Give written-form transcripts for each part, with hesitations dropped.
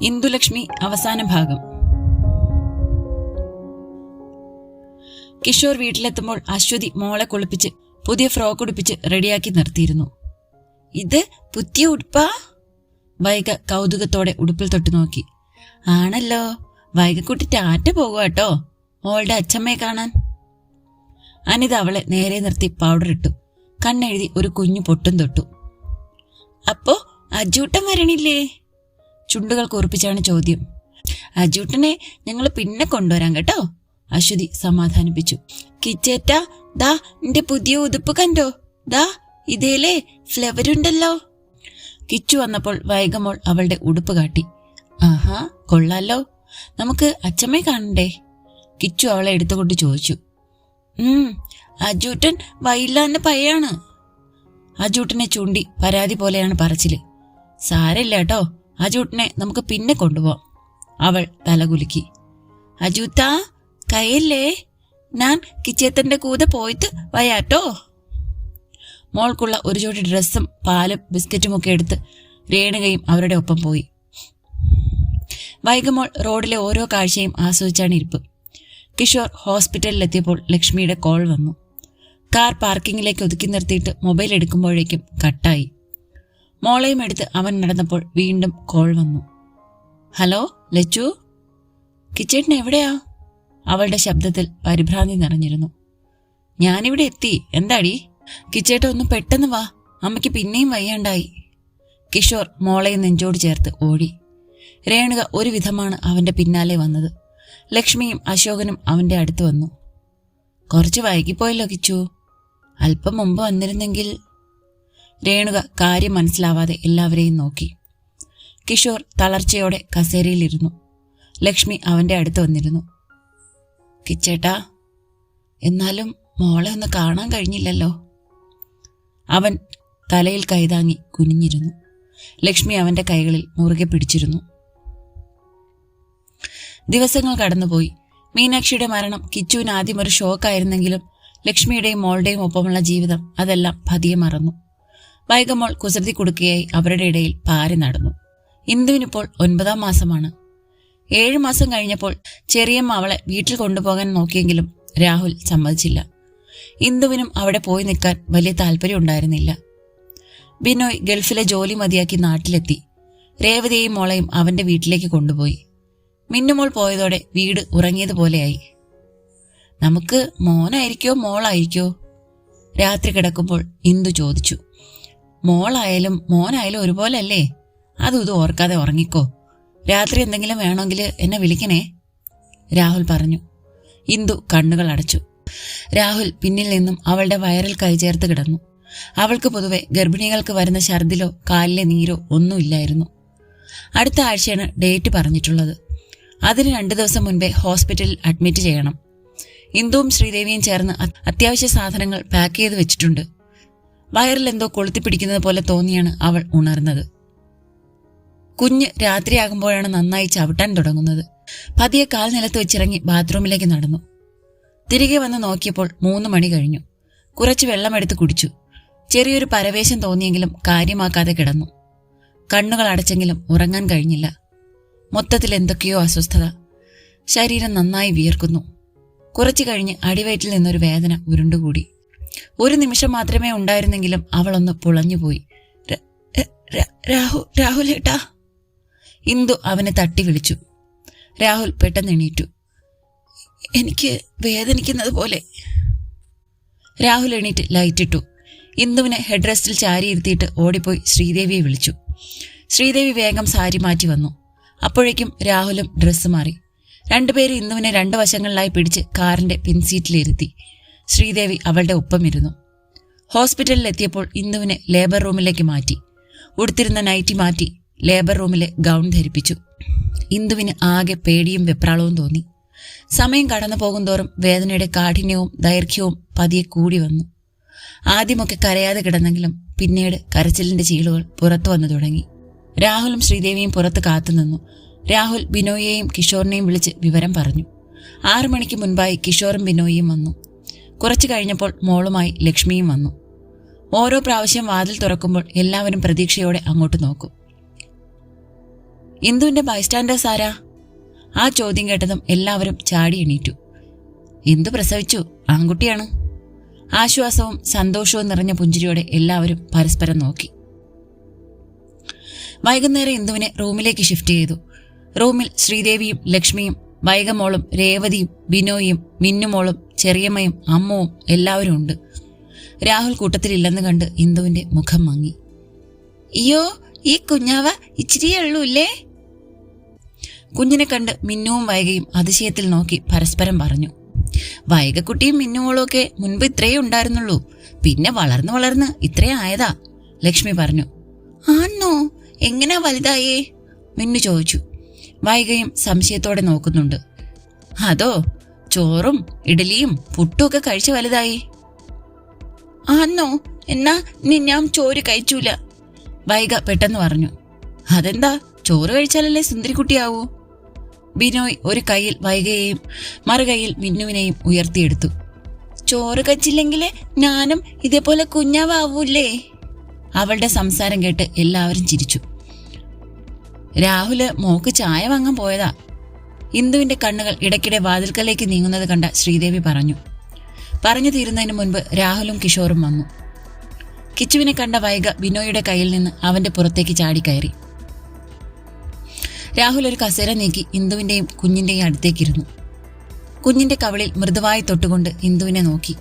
ഇന്ദുലക്ഷ്മി അവസാന ഭാഗം. കിഷോർ വീട്ടിലെത്തുമ്പോൾ അശ്വതി മോളെ കുളിപ്പിച്ച് പുതിയ ഫ്രോക്ക് ഉടുപ്പിച്ച് റെഡിയാക്കി നിർത്തിയിരുന്നു. ഇത് പുതിയ ഉടുപ്പാ? വൈഗ കൗതുകത്തോടെ ഉടുപ്പിൽ തൊട്ട് നോക്കി. ആണല്ലോ, വൈഗക്കുട്ടി ടാറ്റ പോകുവാട്ടോ മോളുടെ അച്ഛമ്മയെ കാണാൻ. അനിത അവളെ നേരെ നിർത്തി പൗഡർ ഇട്ടു. കണ്ണെഴുതി ഒരു കുഞ്ഞു പൊട്ടും തൊട്ടു. അപ്പോ അജൂട്ടൻ വരണില്ലേ? ചുണ്ടുകൾ കുറിപ്പിച്ചാണ് ചോദ്യം. അജൂട്ടനെ ഞങ്ങൾ പിന്നെ കൊണ്ടുവരാം കേട്ടോ, അശ്വതി സമാധാനിപ്പിച്ചു. കിച്ചേട്ടാ, ദാ നിന്റെ പുതിയ ഉടുപ്പ് കണ്ടോ? ദാ ഇതേലേ ഫ്ലവറുണ്ടല്ലോ. കിച്ചു വന്നപ്പോൾ വൈഗമോൾ അവളുടെ ഉടുപ്പ് കാട്ടി. ആഹാ, കൊള്ളാലോ, നമുക്ക് അച്ഛമ്മയെ കാണണ്ടേ? കിച്ചു അവളെ എടുത്തുകൊണ്ട് ചോദിച്ചു. അജൂട്ടൻ വൈലാന്ന് പയ്യാണ്. അജൂട്ടനെ ചൂണ്ടി പരാതി പോലെയാണ് പറച്ചില്. സാരമില്ല കേട്ടോ, അജൂട്ടനെ നമുക്ക് പിന്നെ കൊണ്ടുപോവാം. അവൾ തലകുലുക്കി. അജൂത്താ കയല്ലേ, ഞാൻ കിച്ചേത്തന്റെ കൂടെ പോയിട്ട് വയാട്ടോ. മോൾക്കുള്ള ഒരു ജോഡി ഡ്രസ്സും പാലും ബിസ്ക്കറ്റുമൊക്കെ എടുത്ത് രേണുകയും അവരുടെ ഒപ്പം പോയി. വൈഗമോൾ റോഡിലെ ഓരോ കാഴ്ചയും ആസ്വദിച്ചാണ് ഇരിപ്പ്. കിഷോർ ഹോസ്പിറ്റലിലെത്തിയപ്പോൾ ലക്ഷ്മിയുടെ കോൾ വന്നു. കാർ പാർക്കിങ്ങിലേക്ക് ഒതുക്കി നിർത്തിയിട്ട് മൊബൈൽ എടുക്കുമ്പോഴേക്കും കട്ടായി. മോളെയും എടുത്ത് അവൻ നടന്നപ്പോൾ വീണ്ടും കോൾ വന്നു. ഹലോ ലച്ചു, കിച്ചേട്ടൻ എവിടെയാ? അവളുടെ ശബ്ദത്തിൽ പരിഭ്രാന്തി നിറഞ്ഞിരുന്നു. ഞാനിവിടെ എത്തി. എന്താടി? കിച്ചേട്ട ഒന്ന് പെട്ടെന്ന് വാ, അമ്മയ്ക്ക് പിന്നെയും വയ്യാണ്ടായി. കിഷോർ മോളെയും നെഞ്ചോട് ചേർത്ത് ഓടി. രേണുക ഒരു വിധമാണ് അവന്റെ പിന്നാലെ വന്നത്. ലക്ഷ്മിയും അശോകനും അവന്റെ അടുത്ത് വന്നു. കുറച്ച് വൈകിപ്പോയല്ലോ കിച്ചു, അല്പം മുമ്പ് വന്നിരുന്നെങ്കിൽ. രേണുക കാര്യം മനസ്സിലാവാതെ എല്ലാവരെയും നോക്കി. കിഷോർ തളർച്ചയോടെ കസേരയിലിരുന്നു. ലക്ഷ്മി അവന്റെ അടുത്ത് വന്നിരുന്നു. കിച്ചേട്ടാ, എന്നാലും മോളെ ഒന്ന് കാണാൻ കഴിഞ്ഞില്ലല്ലോ. അവൻ തലയിൽ കൈതാങ്ങി കുനിഞ്ഞിരുന്നു. ലക്ഷ്മി അവന്റെ കൈകളിൽ മുറുകെ പിടിച്ചിരുന്നു. ദിവസങ്ങൾ കടന്നുപോയി. മീനാക്ഷിയുടെ മരണം കിച്ചുവിന് ആദ്യം ഒരു ഷോക്കായിരുന്നെങ്കിലും ലക്ഷ്മിയുടെയും മോളുടെയും ഒപ്പമുള്ള ജീവിതം അതെല്ലാം പതിയെ മറന്നു. വൈഗമോൾ കുസൃതി കൊടുക്കുകയായി അവരുടെ ഇടയിൽ പാരി നടന്നു. ഇന്ദുവിനിപ്പോൾ 9ാം മാസമാണ്. 7 മാസം കഴിഞ്ഞപ്പോൾ ചെറിയമ്മ അവളെ വീട്ടിൽ കൊണ്ടുപോകാൻ നോക്കിയെങ്കിലും രാഹുൽ സമ്മതിച്ചില്ല. ഇന്ദുവിനും അവിടെ പോയി നിൽക്കാൻ വലിയ താല്പര്യം ഉണ്ടായിരുന്നില്ല. ബിനോയ് ഗൾഫിലെ ജോലി മതിയാക്കി നാട്ടിലെത്തി. രേവതിയെയും മോളെയും അവന്റെ വീട്ടിലേക്ക് കൊണ്ടുപോയി. മിന്നുമോൾ പോയതോടെ വീട് ഉറങ്ങിയതുപോലെയായി. നമുക്ക് മോനായിരിക്കോ മോളായിരിക്കോ? രാത്രി കിടക്കുമ്പോൾ ഇന്ദു ചോദിച്ചു. മോളായാലും മോനായാലും ഒരുപോലെ അല്ലേ? അതും ഇത് ഓർക്കാതെ ഉറങ്ങിക്കോ. രാത്രി എന്തെങ്കിലും വേണമെങ്കിൽ എന്നെ വിളിക്കണേ, രാഹുൽ പറഞ്ഞു. ഇന്ദു കണ്ണുകൾ അടച്ചു. രാഹുൽ പിന്നിൽ നിന്നും അവളുടെ വയറിൽ കൈചേർത്ത് കിടന്നു. അവൾക്ക് പൊതുവെ ഗർഭിണികൾക്ക് വരുന്ന ഛർദിലോ കാലിലെ നീരോ ഒന്നുമില്ലായിരുന്നു. അടുത്ത ആഴ്ചയാണ് ഡേറ്റ് പറഞ്ഞിട്ടുള്ളത്. അതിന് 2 ദിവസം മുൻപേ ഹോസ്പിറ്റലിൽ അഡ്മിറ്റ് ചെയ്യണം. ഇന്ദുവും ശ്രീദേവിയും ചേർന്ന് അത്യാവശ്യ സാധനങ്ങൾ പാക്ക് ചെയ്ത് വെച്ചിട്ടുണ്ട്. വയറിൽ എന്തോ കൊളുത്തിപ്പിടിക്കുന്നത് പോലെ തോന്നിയാണ് അവൾ ഉണർന്നത്. കുഞ്ഞ് രാത്രിയാകുമ്പോഴാണ് നന്നായി ചവിട്ടാൻ തുടങ്ങുന്നത്. പതിയെ കാൽ നിലത്ത് വെച്ചിറങ്ങി ബാത്റൂമിലേക്ക് നടന്നു. തിരികെ വന്ന് നോക്കിയപ്പോൾ 3 മണി കഴിഞ്ഞു. കുറച്ച് വെള്ളമെടുത്ത് കുടിച്ചു. ചെറിയൊരു പരവേശം തോന്നിയെങ്കിലും കാര്യമാക്കാതെ കിടന്നു. കണ്ണുകൾ അടച്ചെങ്കിലും ഉറങ്ങാൻ കഴിഞ്ഞില്ല. മൊത്തത്തിൽ എന്തൊക്കെയോ അസ്വസ്ഥത. ശരീരം നന്നായി വിയർക്കുന്നു. കുറച്ചു കഴിഞ്ഞ് അടിവയറ്റിൽ നിന്നൊരു വേദന ഉരുണ്ടുകൂടി. ഒരു നിമിഷം മാത്രമേ ഉണ്ടായിരുന്നെങ്കിലും അവളൊന്ന് പുളഞ്ഞുപോയി. രാഹുൽ ഏട്ടാ, ഇന്ദു അവനെ തട്ടി വിളിച്ചു. രാഹുൽ പെട്ടെന്ന് എണീറ്റു. എനിക്ക് വേദനിക്കുന്നത് പോലെ. രാഹുൽ എണീറ്റ് ലൈറ്റിട്ടു. ഇന്ദുവിനെ ഹെഡ് റെസ്റ്റിൽ ചാരിയിരുത്തിയിട്ട് ഓടിപ്പോയി ശ്രീദേവിയെ വിളിച്ചു. ശ്രീദേവി വേഗം സാരി മാറ്റി വന്നു. അപ്പോഴേക്കും രാഹുലും ഡ്രസ്സ് മാറി. രണ്ടുപേരും ഇന്ദുവിനെ 2 വശങ്ങളിലായി പിടിച്ച് കാറിന്റെ പിൻസീറ്റിലിരുത്തി. ശ്രീദേവി അവളുടെ ഒപ്പം ഇരുന്നു. ഹോസ്പിറ്റലിൽ എത്തിയപ്പോൾ ഇന്ദുവിനെ ലേബർ റൂമിലേക്ക് മാറ്റി. ഉടുത്തിരുന്ന നൈറ്റി മാറ്റി ലേബർ റൂമിലെ ഗൗൺ ധരിപ്പിച്ചു. ഇന്ദുവിന് ആകെ പേടിയും വെപ്രാളവും തോന്നി. സമയം കടന്നു പോകുന്തോറും വേദനയുടെ കാഠിന്യവും ദൈർഘ്യവും പതിയെ കൂടി വന്നു. ആദ്യമൊക്കെ കരയാതെ കിടന്നെങ്കിലും പിന്നീട് കരച്ചിലിന്റെ ചീളുകൾ പുറത്തു വന്നു തുടങ്ങി. രാഹുലും ശ്രീദേവിയും പുറത്ത് കാത്തുനിന്നു. രാഹുൽ ബിനോയിയെയും കിഷോറിനെയും വിളിച്ച് വിവരം പറഞ്ഞു. 6 മണിക്ക് മുൻപായി കിഷോറും ബിനോയിയും വന്നു. കുറച്ചു കഴിഞ്ഞപ്പോൾ മോളുമായി ലക്ഷ്മിയും വന്നു. ഓരോ പ്രാവശ്യം വാതിൽ തുറക്കുമ്പോൾ എല്ലാവരും പ്രതീക്ഷയോടെ അങ്ങോട്ട് നോക്കും. ഇന്ദുവിന്റെ ബൈസ്റ്റാൻഡേഴ്സ് ആരാ? ആ ചോദ്യം കേട്ടതും എല്ലാവരും ചാടി എണീറ്റു. ഇന്ദു പ്രസവിച്ചു, ആൺകുട്ടിയാണ്. ആശ്വാസവും സന്തോഷവും നിറഞ്ഞ പുഞ്ചിരിയോടെ എല്ലാവരും പരസ്പരം നോക്കി. വൈകുന്നേരം ഇന്ദുവിനെ റൂമിലേക്ക് ഷിഫ്റ്റ് ചെയ്തു. റൂമിൽ ശ്രീദേവിയും ലക്ഷ്മിയും വൈഗമോളും രേവതിയും ബിനോയും മിന്നുമോളും ചെറിയമ്മയും അമ്മവും എല്ലാവരും ഉണ്ട്. രാഹുൽ കൂട്ടത്തിലില്ലെന്ന് കണ്ട് ഇന്ദുവിന്റെ മുഖം മങ്ങി. അയ്യോ, ഈ കുഞ്ഞാവ ഇച്ചിരിയേ ഉള്ളൂല്ലേ? കുഞ്ഞിനെ കണ്ട് മിന്നുവും വൈകയും അതിശയത്തിൽ നോക്കി പരസ്പരം പറഞ്ഞു. വൈകക്കുട്ടിയും മിന്നുമോളും ഒക്കെ മുൻപ് ഇത്രയേ ഉണ്ടായിരുന്നുള്ളൂ, പിന്നെ വളർന്ന് വളർന്ന് ഇത്രേ ആയതാ, ലക്ഷ്മി പറഞ്ഞു. ആന്നോ? എങ്ങനാ വലുതായേ? മിന്നു ചോദിച്ചു. വൈകയും സംശയത്തോടെ നോക്കുന്നുണ്ട്. അതോ, ചോറും ഇഡലിയും പുട്ടും ഒക്കെ കഴിച്ച് വലുതായി. ആന്നോ? എന്നാ ഞാൻ ചോറ് കഴിച്ചൂല, വൈക പെട്ടെന്ന് പറഞ്ഞു. അതെന്താ? ചോറ് കഴിച്ചാലല്ലേ സുന്ദരിക്കുട്ടിയാവൂ? ബിനോയ് ഒരു കൈയിൽ വൈകയെയും മറുകൈയിൽ മിന്നുവിനെയും ഉയർത്തിയെടുത്തു. ചോറ് കഴിച്ചില്ലെങ്കിലേ ഞാനും ഇതേപോലെ കുഞ്ഞാവൂല്ലേ? അവളുടെ സംസാരം കേട്ട് എല്ലാവരും ചിരിച്ചു. രാഹുല് മോക്ക് ചായ വാങ്ങാൻ പോയതാ. ഇന്ദുവിന്റെ കണ്ണുകൾ ഇടയ്ക്കിടെ വാതിൽക്കലേക്ക് നീങ്ങുന്നത് കണ്ട ശ്രീദേവി പറഞ്ഞു. പറഞ്ഞു തീരുന്നതിന് മുൻപ് രാഹുലും കിഷോറും വന്നു. കിച്ചുവിനെ കണ്ട വൈഗ ബിനോയുടെ കയ്യിൽ നിന്ന് അവന്റെ പുറത്തേക്ക് ചാടിക്കയറി. രാഹുൽ ഒരു കസേര നീക്കി ഇന്ദുവിന്റെയും കുഞ്ഞിന്റെയും അടുത്തേക്കിരുന്നു. കുഞ്ഞിന്റെ കവിളിൽ മൃദുവായി തൊട്ടുകൊണ്ട് ഇന്ദുവിനെ നോക്കി.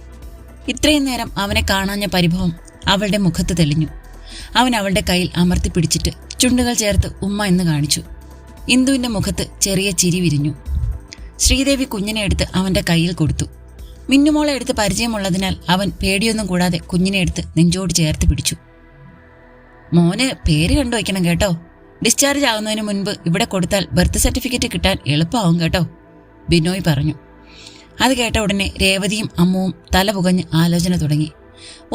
ഇത്രയും നേരം അവനെ കാണാഞ്ഞ പരിഭവം അവളുടെ മുഖത്ത് തെളിഞ്ഞു. അവൻ അവളുടെ കയ്യിൽ അമർത്തി പിടിച്ചിട്ട് ചുണ്ടുകൾ ചേർത്ത് ഉമ്മ എന്ന് കാണിച്ചു. ഇന്ദുവിന്റെ മുഖത്ത് ചെറിയ ചിരി വിരിഞ്ഞു. ശ്രീദേവി കുഞ്ഞിനെ എടുത്ത് അവന്റെ കയ്യിൽ കൊടുത്തു. മിന്നുമോളെ എടുത്ത് പരിചയമുള്ളതിനാൽ അവൻ പേടിയൊന്നും കൂടാതെ കുഞ്ഞിനെ എടുത്ത് നെഞ്ചോട് ചേർത്ത് പിടിച്ചു. മോന് പേര് കണ്ടുവയ്ക്കണം കേട്ടോ. ഡിസ്ചാർജ് ആവുന്നതിന് മുൻപ് ഇവിടെ കൊടുത്താൽ ബർത്ത് സർട്ടിഫിക്കറ്റ് കിട്ടാൻ എളുപ്പമാവും കേട്ടോ, ബിനോയ് പറഞ്ഞു. അത് കേട്ട ഉടനെ രേവതിയും അമ്മുവും തല പുകഞ്ഞ് ആലോചന തുടങ്ങി.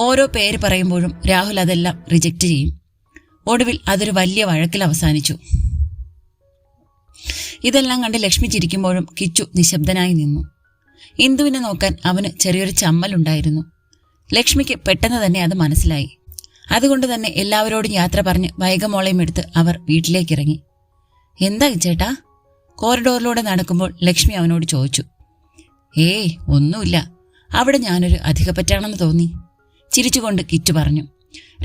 ഓരോ പേര് പറയുമ്പോഴും രാഹുൽ അതെല്ലാം റിജക്റ്റ് ചെയ്യും. ഒടുവിൽ അതൊരു വലിയ വഴക്കിൽ അവസാനിച്ചു. ഇതെല്ലാം കണ്ട് ലക്ഷ്മി ചിരിക്കുമ്പോഴും കിച്ചു നിശബ്ദനായി നിന്നു. ഇന്ദുവിനെ നോക്കാൻ അവന് ചെറിയൊരു ചമ്മലുണ്ടായിരുന്നു. ലക്ഷ്മിക്ക് പെട്ടെന്ന് തന്നെ അത് മനസ്സിലായി. അതുകൊണ്ട് തന്നെ എല്ലാവരോടും യാത്ര പറഞ്ഞ് വൈഗമോളയും എടുത്ത് അവർ വീട്ടിലേക്കിറങ്ങി. എന്താ ചേട്ടാ? കോറിഡോറിലൂടെ നടക്കുമ്പോൾ ലക്ഷ്മി അവനോട് ചോദിച്ചു. ഏയ് ഒന്നുമില്ല, അവിടെ ഞാനൊരു അധികപ്പറ്റാണെന്ന് തോന്നി, ചിരിച്ചുകൊണ്ട് കിച്ചു പറഞ്ഞു.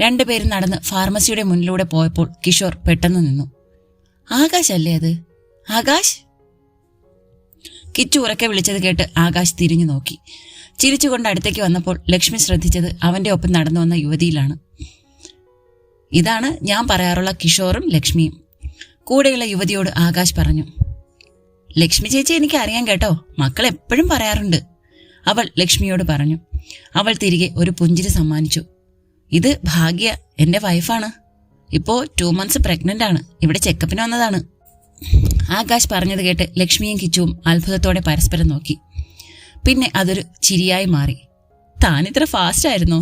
രണ്ടുപേരും നടന്ന് ഫാർമസിയുടെ മുന്നിലൂടെ പോയപ്പോൾ കിഷോർ പെട്ടെന്ന് നിന്നു. ആകാശ് അല്ലേ അത്? ആകാശ്? കിച്ചു ഉറക്കെ വിളിച്ചത് കേട്ട് ആകാശ് തിരിഞ്ഞു നോക്കി. ചിരിച്ചുകൊണ്ട് അടുത്തേക്ക് വന്നപ്പോൾ ലക്ഷ്മി ശ്രദ്ധിച്ചത് അവന്റെ ഒപ്പം നടന്നു വന്ന യുവതിയിലാണ്. ഇതാണ് ഞാൻ പറയാറുള്ള കിഷോറും ലക്ഷ്മിയും, കൂടെയുള്ള യുവതിയോട് ആകാശ് പറഞ്ഞു. ലക്ഷ്മി ചേച്ചി എനിക്ക് അറിയാൻ കേട്ടോ, മക്കൾ എപ്പോഴും പറയാറുണ്ട്, അവൾ ലക്ഷ്മിയോട് പറഞ്ഞു. അവൾ തിരികെ ഒരു പുഞ്ചിരി സമ്മാനിച്ചു. ഇത് ഭാഗ്യ, എന്റെ വൈഫാണ്. ഇപ്പോ 2 months പ്രഗ്നന്റ് ആണ്. ഇവിടെ ചെക്കപ്പിന് വന്നതാണ്. ആകാശ് പറഞ്ഞത് കേട്ട് ലക്ഷ്മിയും കിച്ചുവും അത്ഭുതത്തോടെ പരസ്പരം നോക്കി. പിന്നെ അതൊരു ചിരിയായി മാറി. താനിത്ര ഫാസ്റ്റ് ആയിരുന്നോ?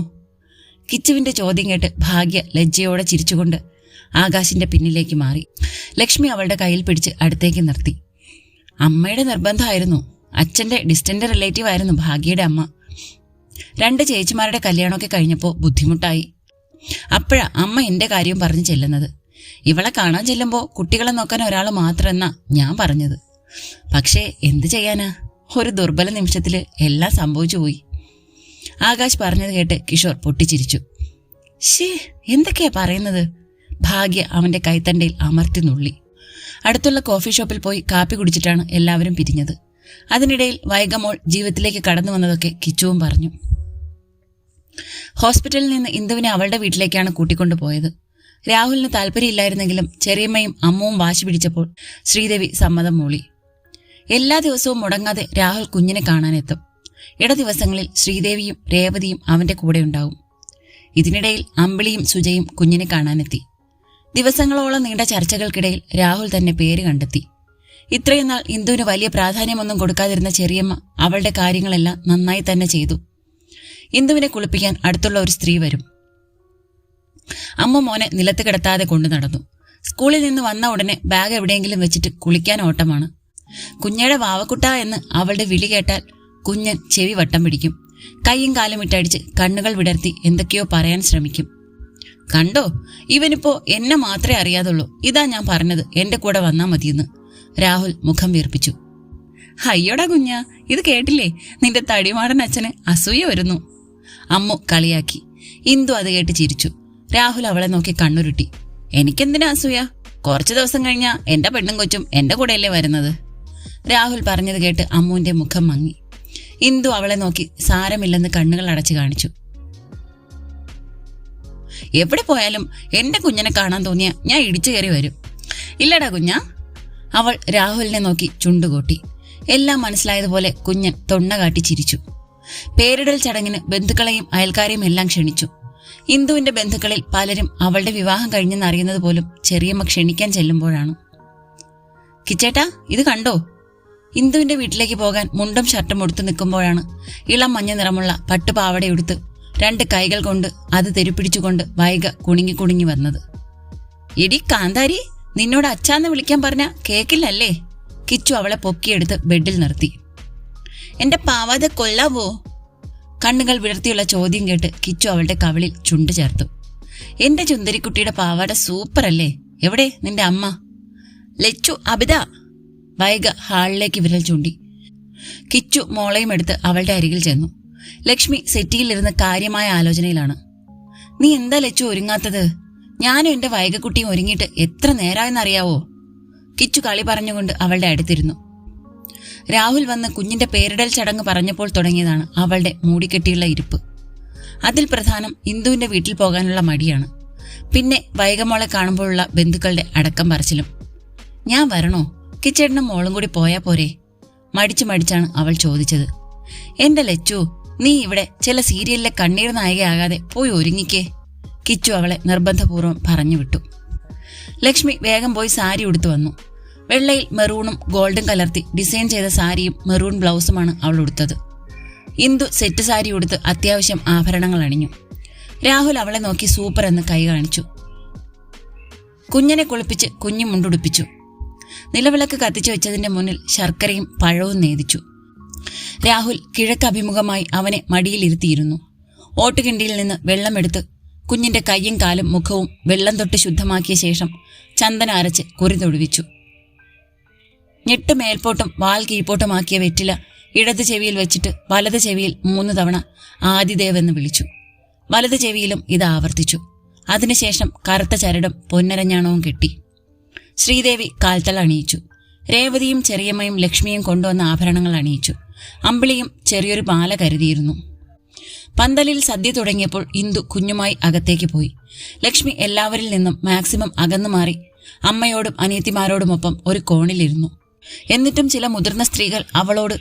കിച്ചുവിന്റെ ചോദ്യം കേട്ട് ഭാഗ്യ ലജ്ജയോടെ ചിരിച്ചുകൊണ്ട് ആകാശിന്റെ പിന്നിലേക്ക് മാറി. ലക്ഷ്മി അവളുടെ കയ്യിൽ പിടിച്ച് അടുത്തേക്ക് നിർത്തി. അമ്മയുടെ നിർബന്ധമായിരുന്നു. അച്ഛന്റെ ഡിസ്റ്റന്റ് റിലേറ്റീവ് ആയിരുന്നു ഭാഗ്യയുടെ അമ്മ. 2 ചേച്ചിമാരുടെ കല്യാണമൊക്കെ കഴിഞ്ഞപ്പോൾ ബുദ്ധിമുട്ടായി. അപ്പോഴാ അമ്മ എന്റെ കാര്യം പറഞ്ഞു ചെല്ലുന്നത്. ഇവളെ കാണാൻ ചെല്ലുമ്പോൾ കുട്ടികളെ നോക്കാൻ ഒരാൾ മാത്രമെന്നാ ഞാൻ പറഞ്ഞത്. പക്ഷേ എന്ത് ചെയ്യാനാ, ഒരു ദുർബല നിമിഷത്തില് എല്ലാം സംഭവിച്ചു പോയി. ആകാശ് പറഞ്ഞത് കേട്ട് കിഷോർ പൊട്ടിച്ചിരിച്ചു. ശേ, എന്തൊക്കെയാ പറയുന്നത്? ഭാഗ്യ അവന്റെ കൈത്തണ്ടയിൽ അമർത്തി നുള്ളി. അടുത്തുള്ള കോഫി ഷോപ്പിൽ പോയി കാപ്പി കുടിച്ചിട്ടാണ് എല്ലാവരും പിരിഞ്ഞത്. അതിനിടയിൽ വൈഗമോൾ ജീവിതത്തിലേക്ക് കടന്നു വന്നതൊക്കെ കിച്ചുവും പറഞ്ഞു. ഹോസ്പിറ്റലിൽ നിന്ന് ഇന്ദുവിനെ അവളുടെ വീട്ടിലേക്കാണ് കൂട്ടിക്കൊണ്ടുപോയത്. രാഹുലിന് താല്പര്യമില്ലായിരുന്നെങ്കിലും ചെറിയമ്മയും അമ്മുവും വാശി പിടിച്ചപ്പോൾ ശ്രീദേവി സമ്മതം മൂളി. എല്ലാ ദിവസവും മുടങ്ങാതെ രാഹുൽ കുഞ്ഞിനെ കാണാനെത്തും. ഇട ദിവസങ്ങളിൽ ശ്രീദേവിയും രേവതിയും അവന്റെ കൂടെ ഉണ്ടാവും. ഇതിനിടയിൽ അമ്പിളിയും സുജയും കുഞ്ഞിനെ കാണാനെത്തി. ദിവസങ്ങളോളം നീണ്ട ചർച്ചകൾക്കിടയിൽ രാഹുൽ തന്നെ പേര് കണ്ടെത്തി. ഇത്രയും നാൾ ഇന്ദുവിന് വലിയ പ്രാധാന്യമൊന്നും കൊടുക്കാതിരുന്ന ചെറിയമ്മ അവളുടെ കാര്യങ്ങളെല്ലാം നന്നായി തന്നെ ചെയ്തു. ഇന്ദുവിനെ കുളിപ്പിക്കാൻ അടുത്തുള്ള ഒരു സ്ത്രീ വരും. അമ്മ മോനെ നിലത്ത് കിടത്താതെ കൊണ്ടു നടന്നു. സ്കൂളിൽ നിന്ന് വന്ന ഉടനെ ബാഗ് എവിടെയെങ്കിലും വെച്ചിട്ട് കുളിക്കാൻ ഓട്ടമാണ്. കുഞ്ഞയുടെ വാവക്കുട്ട എന്ന് അവളുടെ വിളി കേട്ടാൽ കുഞ്ഞൻ ചെവി വട്ടം പിടിക്കും. കൈയും കാലും ഇട്ടടിച്ച് കണ്ണുകൾ വിടർത്തി എന്തൊക്കെയോ പറയാൻ ശ്രമിക്കും. കണ്ടോ, ഇവനിപ്പോ എന്നെ മാത്രമേ അറിയാതുള്ളൂ. ഇതാ ഞാൻ പറഞ്ഞത്, എന്റെ കൂടെ വന്നാ മതിയെന്ന്. രാഹുൽ മുഖം വീർപ്പിച്ചു. അയ്യോടാ കുഞ്ഞാ, ഇത് കേട്ടില്ലേ? നിന്റെ തടിമാടൻ അച്ഛന് അസൂയ വരുന്നു. അമ്മു കളിയാക്കി. ഇന്ദു അത് കേട്ട് ചിരിച്ചു. രാഹുൽ അവളെ നോക്കി കണ്ണുരുട്ടി. എനിക്കെന്തിനാ അസൂയ? കുറച്ചു ദിവസം കഴിഞ്ഞാ എന്റെ പെണ്ണും കൊച്ചും എന്റെ കൂടെയല്ലേ വരുന്നത്. രാഹുൽ പറഞ്ഞത് കേട്ട് അമ്മുവിന്റെ മുഖം മങ്ങി. ഇന്ദു അവളെ നോക്കി സാരമില്ലെന്ന് കണ്ണുകൾ അടച്ചു കാണിച്ചു. എവിടെ പോയാലും എന്റെ കുഞ്ഞിനെ കാണാൻ തോന്നിയ ഞാൻ ഇടിച്ചു കയറി വരും. ഇല്ലടാ കുഞ്ഞാ. അവൾ രാഹുലിനെ നോക്കി ചുണ്ടുകൂട്ടി. എല്ലാം മനസ്സിലായതുപോലെ കുഞ്ഞൻ തൊണ്ട കാട്ടി ചിരിച്ചു. പേരിടൽ ചടങ്ങിന് ബന്ധുക്കളെയും അയൽക്കാരെയും എല്ലാം ക്ഷണിച്ചു. ഇന്ദുവിന്റെ ബന്ധുക്കളിൽ പലരും അവളുടെ വിവാഹം കഴിഞ്ഞെന്നറിയുന്നത് പോലും ചെറിയമ്മ ക്ഷണിക്കാൻ ചെല്ലുമ്പോഴാണ്. കിച്ചേട്ടാ, ഇത് കണ്ടോ? ഇന്ദുവിന്റെ വീട്ടിലേക്ക് പോകാൻ മുണ്ടും ഷർട്ടും ഉടുത്തു നിൽക്കുമ്പോഴാണ് ഇളം മഞ്ഞ നിറമുള്ള പട്ടുപാവടയെടുത്ത് 2 കൈകൾ കൊണ്ട് അത് തെരുപ്പിടിച്ചുകൊണ്ട് വൈഗ കുണുങ്ങി കുണുങ്ങി വന്നത്. എടി കാന്താരി, നിന്നോട് അച്ഛാന്ന് വിളിക്കാൻ പറഞ്ഞ കേക്കില്ലല്ലേ? കിച്ചു അവളെ പൊക്കിയെടുത്ത് ബെഡിൽ നിർത്തി. എന്റെ പാവാത കൊല്ലാവോ? കണ്ണുകൾ വിടർത്തിയുള്ള ചോദ്യം കേട്ട് കിച്ചു അവളുടെ കവിളിൽ ചുണ്ടു ചേർത്തു. എന്റെ ചുന്ദരിക്കുട്ടിയുടെ പാവാട സൂപ്പറല്ലേ? എവിടെ നിന്റെ അമ്മ? ലച്ചു, അബിത. വൈഗ ഹാളിലേക്ക് വിരൽ ചൂണ്ടി. കിച്ചു മോളയും എടുത്ത് അവളുടെ അരികിൽ ചെന്നു. ലക്ഷ്മി സെറ്റിയിലിരുന്ന് കാര്യമായ ആലോചനയിലാണ്. നീ എന്താ ലച്ചു ഒരുങ്ങാത്തത്? ഞാനും എന്റെ വൈഗക്കുട്ടിയും ഒരുങ്ങിയിട്ട് എത്ര നേരമായെന്നറിയാവോ? കിച്ചു കളി പറഞ്ഞുകൊണ്ട് അവളുടെ അടുത്തിരുന്നു. രാഹുൽ വന്ന് കുഞ്ഞിന്റെ പേരിടൽ ചടങ്ങ് പറഞ്ഞപ്പോൾ തുടങ്ങിയതാണ് അവളുടെ മൂടിക്കെട്ടിയുള്ള ഇരിപ്പ്. അതിൽ പ്രധാനം ഇന്ദുവിന്റെ വീട്ടിൽ പോകാനുള്ള മടിയാണ്. പിന്നെ വൈഗമോളെ കാണുമ്പോഴുള്ള ബന്ധുക്കളുടെ അടക്കം പറച്ചിലും. ഞാൻ വരണോ? കിച്ചേട്ടനും മോളും കൂടി പോയാ പോരെ? മടിച്ചാണ് അവൾ ചോദിച്ചത്. എന്റെ ലച്ചു, നീ ഇവിടെ ചില സീരിയലിലെ കണ്ണീർ നായികയാകാതെ പോയി ഒരുങ്ങിക്കേ. കിച്ചു അവളെ നിർബന്ധപൂർവ്വം പറഞ്ഞു വിട്ടു. ലക്ഷ്മി വേഗം പോയി സാരി ഉടുത്തു വന്നു. വെള്ളയിൽ മെറൂണും ഗോൾഡും കലർത്തി ഡിസൈൻ ചെയ്ത സാരിയും മെറൂൺ ബ്ലൗസുമാണ് അവൾ ഉടുത്തത്. ഇന്ദു സെറ്റ് സാരി ഉടുത്ത് അത്യാവശ്യം ആഭരണങ്ങൾ അണിഞ്ഞു. രാഹുൽ അവളെ നോക്കി സൂപ്പർ എന്ന് കൈ കാണിച്ചു. കുഞ്ഞിനെ കുളിപ്പിച്ച് കുഞ്ഞു മുണ്ടുടുപ്പിച്ചു. നിലവിളക്ക് കത്തിച്ചു വെച്ചതിന്റെ മുന്നിൽ ശർക്കരയും പഴവും നേദിച്ചു. രാഹുൽ കിഴക്കഭിമുഖമായി അവനെ മടിയിലിരുത്തിയിരുന്നു. ഓട്ടുകിണ്ടിയിൽ നിന്ന് വെള്ളമെടുത്ത് കുഞ്ഞിന്റെ കൈയും കാലും മുഖവും വെള്ളം തൊട്ട് ശുദ്ധമാക്കിയ ശേഷം ചന്ദന അരച്ച് കുറി തൊടുവിച്ചു. ഞെട്ട് മേൽപോട്ടും വാൽ കീഴ്പോട്ടുമാക്കിയ വെറ്റില ഇടത് ചെവിയിൽ വെച്ചിട്ട് വലത് ചെവിയിൽ 3 തവണ ആദിദേവെന്ന് വിളിച്ചു. വലത് ചെവിയിലും ഇത് ആവർത്തിച്ചു. അതിനുശേഷം കറുത്ത ചരടും പൊന്നരഞ്ഞാണവും കെട്ടി. ശ്രീദേവി കാൽത്തള അണിയിച്ചു. രേവതിയും ചെറിയമ്മയും ലക്ഷ്മിയും കൊണ്ടുവന്ന ആഭരണങ്ങൾ അണിയിച്ചു. അമ്പിളിയും ചെറിയൊരു മാല കരുതിയിരുന്നു. പന്തലിൽ സദ്യ തുടങ്ങിയപ്പോൾ ഇന്ദു കുഞ്ഞുമായി അകത്തേക്ക് പോയി. ലക്ഷ്മി എല്ലാവരിൽ നിന്നും മാക്സിമം അകന്നു മാറി അമ്മയോടും അനിയത്തിമാരോടുമൊപ്പം ഒരു കോണിലിരുന്നു. എന്നിട്ടും ചില മുതിർന്ന സ്ത്രീകൾ അവളോട്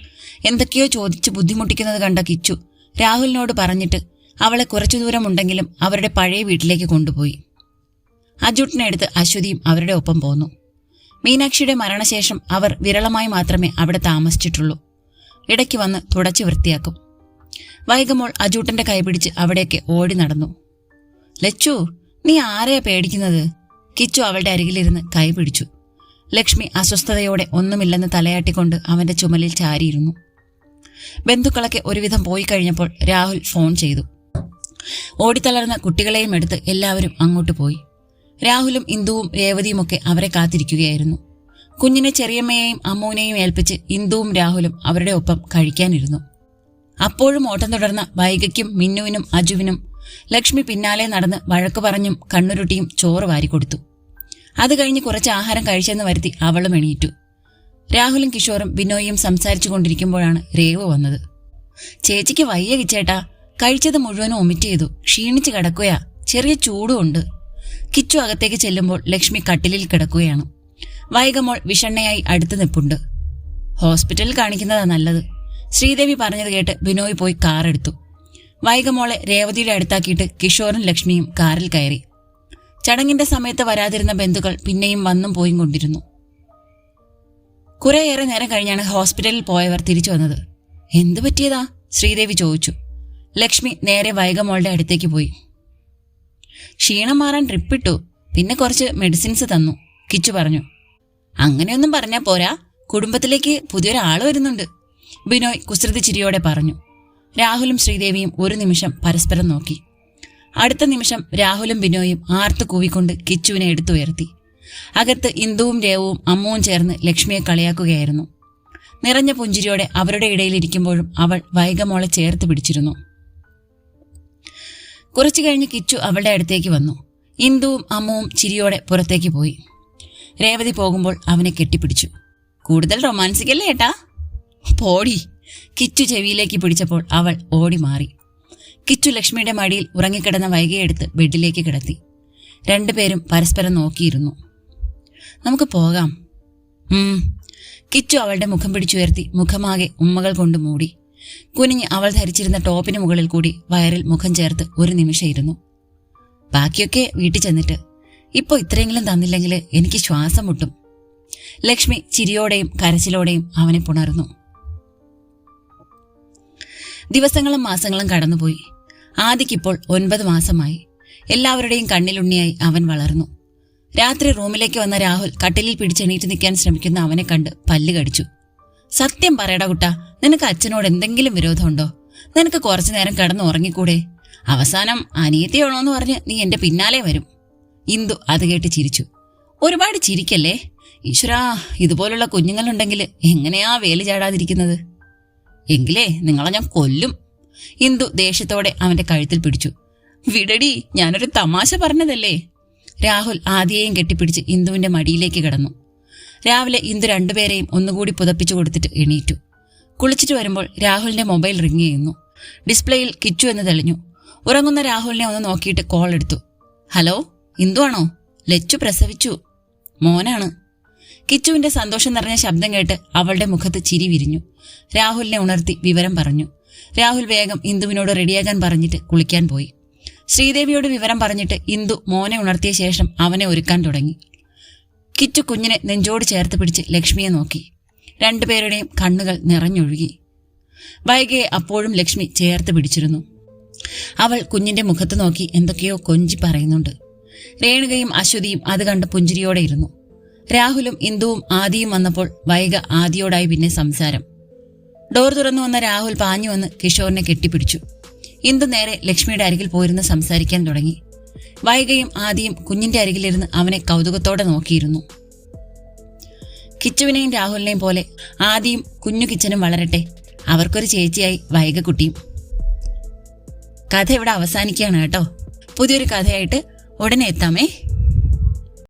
എന്തൊക്കെയോ ചോദിച്ച് ബുദ്ധിമുട്ടിക്കുന്നത് കണ്ട കിച്ചു രാഹുലിനോട് പറഞ്ഞിട്ട് അവളെ കുറച്ചു ദൂരമുണ്ടെങ്കിലും അവരുടെ പഴയ വീട്ടിലേക്ക് കൊണ്ടുപോയി. അജുട്ടിനെടുത്ത് അശ്വതിയും അവരുടെ ഒപ്പം പോന്നു. മീനാക്ഷിയുടെ മരണശേഷം അവർ വിരളമായി മാത്രമേ അവിടെ താമസിച്ചിട്ടുള്ളൂ. ഇടയ്ക്ക് വന്ന് തുടച്ചു വൃത്തിയാക്കും. വൈഗമോൾ അജൂട്ടന്റെ കൈപിടിച്ച് അവിടേക്ക് ഓടി നടന്നു. ലച്ചു, നീ ആരെയാ പേടിക്കുന്നത്? കിച്ചു അവളുടെ അരികിലിരുന്ന് കൈപിടിച്ചു. ലക്ഷ്മി അസ്വസ്ഥതയോടെ ഒന്നുമില്ലെന്ന് തലയാട്ടിക്കൊണ്ട് അവന്റെ ചുമലിൽ ചാരിയിരുന്നു. ബന്ധുക്കളൊക്കെ ഒരുവിധം പോയി കഴിഞ്ഞപ്പോൾ രാഹുൽ ഫോൺ ചെയ്തു. ഓടിത്തളർന്ന കുട്ടികളെയും എടുത്ത് എല്ലാവരും അങ്ങോട്ട് പോയി. രാഹുലും ഇന്ദുവും രേവതിയുമൊക്കെ അവരെ കാത്തിരിക്കുകയായിരുന്നു. കുഞ്ഞിനെ ചെറിയമ്മയെയും അമ്മൂനെയും ഏൽപ്പിച്ച് ഇന്ദുവും രാഹുലും അവരുടെ ഒപ്പം കഴിക്കാനിരുന്നു. അപ്പോഴും ഓട്ടം തുടർന്ന വൈഗയ്ക്കും മിന്നുവിനും അജുവിനും ലക്ഷ്മി പിന്നാലെ നടന്ന് വഴക്കു പറഞ്ഞും കണ്ണുരുട്ടിയും ചോറ് വാരിക്കൊടുത്തു. അത് കഴിഞ്ഞ് കുറച്ച് ആഹാരം കഴിച്ചെന്ന് വരുത്തി അവളും എണീറ്റു. രാഹുലും കിഷോറും ബിനോയും സംസാരിച്ചു കൊണ്ടിരിക്കുമ്പോഴാണ് രേവു വന്നത്. ചേച്ചിക്ക് വയ്യ കിച്ചേട്ടാ, കഴിച്ചത് മുഴുവനും ഒമിറ്റ് ചെയ്തു, ക്ഷീണിച്ച് കിടക്കുകയാ, ചെറിയ ചൂടുമുണ്ട്. കിച്ചു അകത്തേക്ക് ചെല്ലുമ്പോൾ ലക്ഷ്മി കട്ടിലിൽ കിടക്കുകയാണ്. വൈഗമോൾ വിഷണ്ണയായി അടുത്ത് നിൽപ്പുണ്ട്. ഹോസ്പിറ്റലിൽ കാണിക്കുന്നതാ നല്ലത്. ശ്രീദേവി പറഞ്ഞത് കേട്ട് ബിനോയ് പോയി കാറെടുത്തു. വൈഗമോളെ രേവതിയുടെ അടുത്താക്കിയിട്ട് കിഷോറും ലക്ഷ്മിയും കാറിൽ കയറി. ചടങ്ങിന്റെ സമയത്ത് വരാതിരുന്ന ബന്ധുക്കൾ പിന്നെയും വന്നും പോയും കൊണ്ടിരുന്നു. കുറേയേറെ നേരം കഴിഞ്ഞാണ് ഹോസ്പിറ്റലിൽ പോയവർ തിരിച്ചു വന്നത്. എന്തു പറ്റിയതാ? ശ്രീദേവി ചോദിച്ചു. ലക്ഷ്മി നേരെ വൈഗമോളുടെ അടുത്തേക്ക് പോയി. ക്ഷീണം മാറാൻ ട്രിപ്പിട്ടു, പിന്നെ കുറച്ച് മെഡിസിൻസ് തന്നു, കിച്ചു പറഞ്ഞു. അങ്ങനെയൊന്നും പറഞ്ഞാ പോരാ, കുടുംബത്തിലേക്ക് പുതിയൊരാള് വരുന്നുണ്ട്, ബിനോയ് കുസൃതി ചിരിയോടെ പറഞ്ഞു. രാഹുലും ശ്രീദേവിയും ഒരു നിമിഷം പരസ്പരം നോക്കി. അടുത്ത നിമിഷം രാഹുലും ബിനോയും ആർത്തു കൂവിക്കൊണ്ട് കിച്ചുവിനെ എടുത്തുയർത്തി. അകത്ത് ഇന്ദുവും രേവവും അമ്മുവും ചേർന്ന് ലക്ഷ്മിയെ കളിയാക്കുകയായിരുന്നു. നിറഞ്ഞ പുഞ്ചിരിയോടെ അവരുടെ ഇടയിലിരിക്കുമ്പോഴും അവൾ വൈഗമോളെ ചേർത്ത് പിടിച്ചിരുന്നു. കുറച്ചു കഴിഞ്ഞ് കിച്ചു അവളുടെ അടുത്തേക്ക് വന്നു. ഇന്ദുവും അമ്മുവും ചിരിയോടെ പുറത്തേക്ക് പോയി. രേവതി പോകുമ്പോൾ അവനെ കെട്ടിപ്പിടിച്ചു. കൂടുതൽ റൊമാൻസിക്കല്ലേ ഏട്ടാ? പോടി. കിച്ചു ചെവിയിലേക്ക് പിടിച്ചപ്പോൾ അവൾ ഓടി മാറി. കിച്ചു ലക്ഷ്മിയുടെ മടിയിൽ ഉറങ്ങിക്കിടന്ന വൈകയെടുത്ത് ബെഡിലേക്ക് കിടത്തി. രണ്ടുപേരും പരസ്പരം നോക്കിയിരുന്നു. നമുക്ക് പോകാം. കിച്ചു അവളുടെ മുഖം പിടിച്ചുയർത്തി മുഖമാകെ ഉമ്മകൾ കൊണ്ട് മൂടി. കുനിഞ്ഞ് അവൾ ധരിച്ചിരുന്ന ടോപ്പിന് മുകളിൽ കൂടി വയറിൽ മുഖം ചേർത്ത് ഒരു നിമിഷം ഇരുന്നു. ബാക്കിയൊക്കെ വീട്ടിൽ ചെന്നിട്ട്. ഇപ്പോൾ ഇത്രയെങ്കിലും തന്നില്ലെങ്കിൽ എനിക്ക് ശ്വാസം മുട്ടും. ലക്ഷ്മി ചിരിയോടെയും കരച്ചിലോടെയും അവനെ പുണർന്നു. ദിവസങ്ങളും മാസങ്ങളും കടന്നുപോയി. ആദിക്കിപ്പോൾ 9 മാസമായി. എല്ലാവരുടെയും കണ്ണിലുണ്ണിയായി അവൻ വളർന്നു. രാത്രി റൂമിലേക്ക് വന്ന രാഹുൽ കട്ടിലിൽ പിടിച്ചെണീറ്റ് നിൽക്കാൻ ശ്രമിക്കുന്ന അവനെ കണ്ട് പല്ല് കടിച്ചു. സത്യം പറയടാ കുട്ടാ, നിനക്ക് അച്ഛനോട് എന്തെങ്കിലും വിരോധമുണ്ടോ? നിനക്ക് കുറച്ചു നേരം കിടന്ന് ഉറങ്ങിക്കൂടെ? അവസാനം അനിയത്തിയാണോന്ന് പറഞ്ഞ് നീ എന്റെ പിന്നാലെ വരും. ഇന്ദു അത് കേട്ട് ചിരിച്ചു. ഒരുപാട് ചിരിക്കല്ലേ ഈശ്വരാ, ഇതുപോലുള്ള കുഞ്ഞുങ്ങളുണ്ടെങ്കിൽ എങ്ങനെയാ വേലി ചാടാതിരിക്കുന്നത്? എങ്കിലേ നിങ്ങളെ ഞാൻ കൊല്ലും. ഇന്ദു ദേഷ്യത്തോടെ അവന്റെ കഴുത്തിൽ പിടിച്ചു. വിടടി, ഞാനൊരു തമാശ പറഞ്ഞതല്ലേ. രാഹുൽ ആദിയെയും കെട്ടിപ്പിടിച്ച് ഇന്ദുവിന്റെ മടിയിലേക്ക് കിടന്നു. രാവിലെ ഇന്ദു രണ്ടുപേരെയും ഒന്നുകൂടി പുതപ്പിച്ചു കൊടുത്തിട്ട് എണീറ്റു. കുളിച്ചിട്ട് വരുമ്പോൾ രാഹുലിന്റെ മൊബൈൽ റിങ് ചെയ്യുന്നു. ഡിസ്പ്ലേയിൽ കിച്ചു എന്ന് തെളിഞ്ഞു. ഉറങ്ങുന്ന രാഹുലിനെ ഒന്ന് നോക്കിയിട്ട് കോൾ എടുത്തു. ഹലോ, ഇന്ദു ആണോ? ലച്ചു പ്രസവിച്ചു. മോനാണ്. കിച്ചുവിന്റെ സന്തോഷം നിറഞ്ഞ ശബ്ദം കേട്ട് അവളുടെ മുഖത്ത് ചിരി വിരിഞ്ഞു. രാഹുലിനെ ഉണർത്തി വിവരം പറഞ്ഞു. രാഹുൽ വേഗം ഇന്ദുവിനോട് റെഡിയാകാൻ പറഞ്ഞിട്ട് കുളിക്കാൻ പോയി. ശ്രീദേവിയോട് വിവരം പറഞ്ഞിട്ട് ഇന്ദു മോനെ ഉണർത്തിയ ശേഷം അവനെ ഒരുക്കാൻ തുടങ്ങി. കിച്ചു കുഞ്ഞിനെ നെഞ്ചോട് ചേർത്ത് പിടിച്ച് ലക്ഷ്മിയെ നോക്കി. രണ്ടുപേരുടെയും കണ്ണുകൾ നിറഞ്ഞൊഴുകി. വൈകയെ അപ്പോഴും ലക്ഷ്മി ചേർത്ത് പിടിച്ചിരുന്നു. അവൾ കുഞ്ഞിന്റെ മുഖത്ത് നോക്കി എന്തൊക്കെയോ കൊഞ്ചി പറയുന്നുണ്ട്. രേണുകയും അശ്വതിയും അത് കണ്ട് പുഞ്ചിരിയോടെ ഇരുന്നു. രാഹുലും ഇന്ദുവും ആദിയും വന്നപ്പോൾ വൈഗ ആദിയോടായി പിന്നെ സംസാരം. ഡോർ തുറന്നു വന്ന രാഹുൽ പാഞ്ഞു വന്ന് കിഷോറിനെ കെട്ടിപ്പിടിച്ചു. ഇന്ദു നേരെ ലക്ഷ്മിയുടെ അരികിൽ പോയിരുന്ന് സംസാരിക്കാൻ തുടങ്ങി. വൈഗയും ആദിയും കുഞ്ഞിന്റെ അരികിലിരുന്ന് അവനെ കൗതുകത്തോടെ നോക്കിയിരുന്നു. കിച്ചുവിനെയും രാഹുലിനെയും പോലെ ആദിയും കുഞ്ഞു കിച്ചനും വളരട്ടെ. അവർക്കൊരു ചേച്ചിയായി വൈഗ കുട്ടിയും. കഥ ഇവിടെ അവസാനിക്കുകയാണ് കേട്ടോ. പുതിയൊരു കഥയായിട്ട് ഉടനെ എത്താമേ.